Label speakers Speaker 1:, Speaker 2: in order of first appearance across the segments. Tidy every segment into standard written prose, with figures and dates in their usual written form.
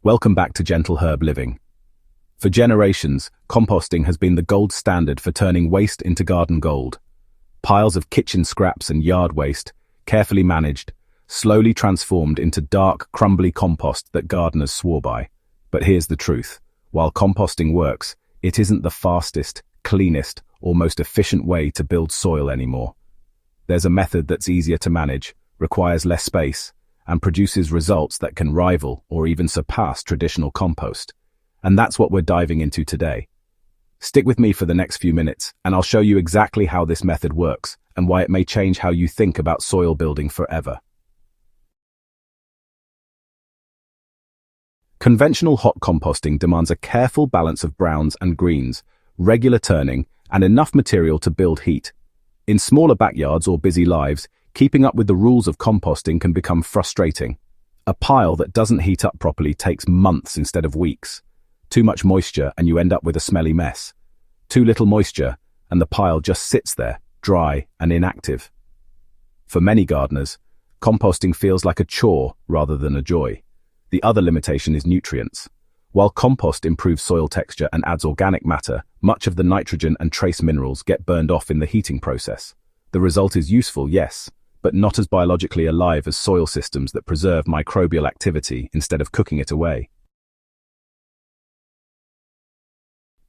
Speaker 1: Welcome back to Gentle Herb Living. For generations, composting has been the gold standard for turning waste into garden gold. Piles of kitchen scraps and yard waste, carefully managed, slowly transformed into dark, crumbly compost that gardeners swore by. But here's the truth. While composting works, it isn't the fastest, cleanest, or most efficient way to build soil anymore. There's a method that's easier to manage, requires less space, and produces results that can rival or even surpass traditional compost. And that's what we're diving into today. Stick with me for the next few minutes, and I'll show you exactly how this method works and why it may change how you think about soil building forever. Conventional hot composting demands a careful balance of browns and greens, regular turning, and enough material to build heat. In smaller backyards or busy lives, keeping up with the rules of composting can become frustrating. A pile that doesn't heat up properly takes months instead of weeks. Too much moisture and you end up with a smelly mess. Too little moisture and the pile just sits there, dry and inactive. For many gardeners, composting feels like a chore rather than a joy. The other limitation is nutrients. While compost improves soil texture and adds organic matter, much of the nitrogen and trace minerals get burned off in the heating process. The result is useful, yes, but not as biologically alive as soil systems that preserve microbial activity instead of cooking it away.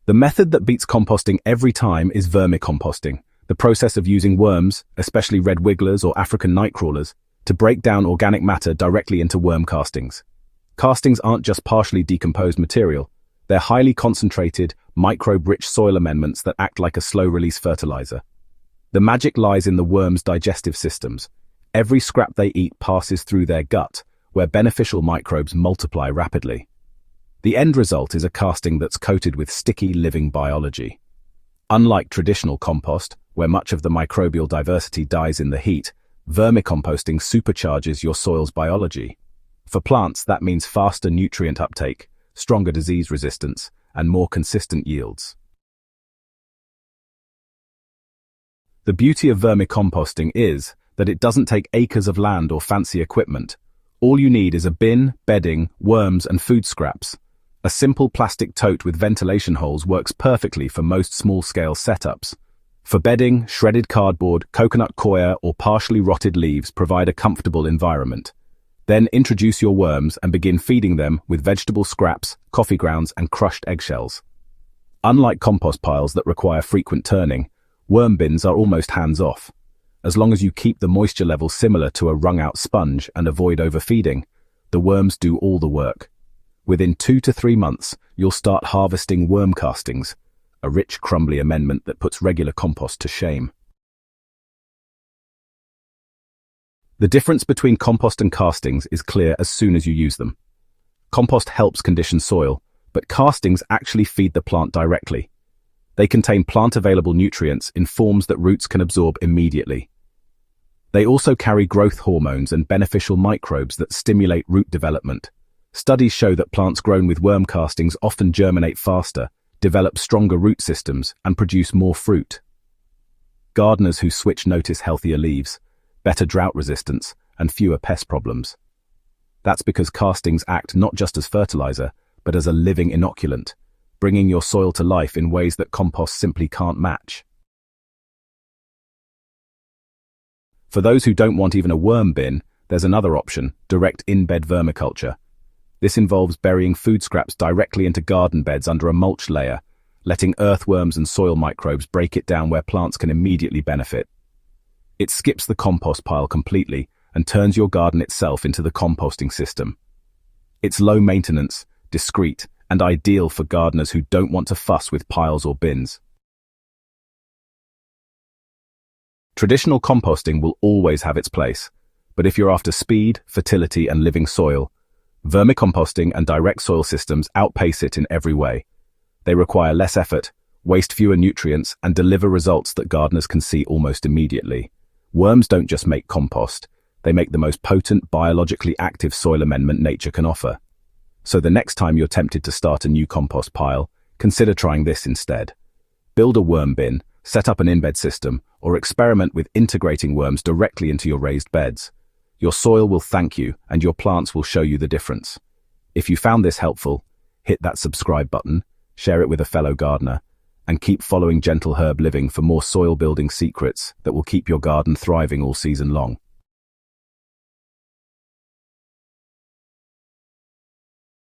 Speaker 1: The method that beats composting every time is vermicomposting, the process of using worms, especially red wigglers or African nightcrawlers, to break down organic matter directly into worm castings. Castings aren't just partially decomposed material, they're highly concentrated, microbe-rich soil amendments that act like a slow-release fertilizer. The magic lies in the worms' digestive systems. Every scrap they eat passes through their gut, where beneficial microbes multiply rapidly. The end result is a casting that's coated with sticky, living biology. Unlike traditional compost, where much of the microbial diversity dies in the heat, vermicomposting supercharges your soil's biology. For plants, that means faster nutrient uptake, stronger disease resistance, and more consistent yields. The beauty of vermicomposting is that it doesn't take acres of land or fancy equipment. All you need is a bin, bedding, worms, and food scraps. A simple plastic tote with ventilation holes works perfectly for most small-scale setups. For bedding, shredded cardboard, coconut coir, or partially rotted leaves provide a comfortable environment. Then introduce your worms and begin feeding them with vegetable scraps, coffee grounds, and crushed eggshells. Unlike compost piles that require frequent turning, worm bins are almost hands-off. As long as you keep the moisture level similar to a wrung-out sponge and avoid overfeeding, the worms do all the work. Within 2 to 3 months, you'll start harvesting worm castings, a rich, crumbly amendment that puts regular compost to shame. The difference between compost and castings is clear as soon as you use them. Compost helps condition soil, but castings actually feed the plant directly. They contain plant-available nutrients in forms that roots can absorb immediately. They also carry growth hormones and beneficial microbes that stimulate root development. Studies show that plants grown with worm castings often germinate faster, develop stronger root systems, and produce more fruit. Gardeners who switch notice healthier leaves, better drought resistance, and fewer pest problems. That's because castings act not just as fertilizer, but as a living inoculant, bringing your soil to life in ways that compost simply can't match. For those who don't want even a worm bin, there's another option, direct in-bed vermiculture. This involves burying food scraps directly into garden beds under a mulch layer, letting earthworms and soil microbes break it down where plants can immediately benefit. It skips the compost pile completely and turns your garden itself into the composting system. It's low maintenance, discreet, and ideal for gardeners who don't want to fuss with piles or bins. Traditional composting will always have its place, but if you're after speed, fertility, and living soil, vermicomposting and direct soil systems outpace it in every way. They require less effort, waste fewer nutrients, and deliver results that gardeners can see almost immediately. Worms don't just make compost, they make the most potent, biologically active soil amendment nature can offer. So the next time you're tempted to start a new compost pile, consider trying this instead. Build a worm bin, set up an in-bed system, or experiment with integrating worms directly into your raised beds. Your soil will thank you, and your plants will show you the difference. If you found this helpful, hit that subscribe button, share it with a fellow gardener, and keep following Gentle Herb Living for more soil-building secrets that will keep your garden thriving all season long.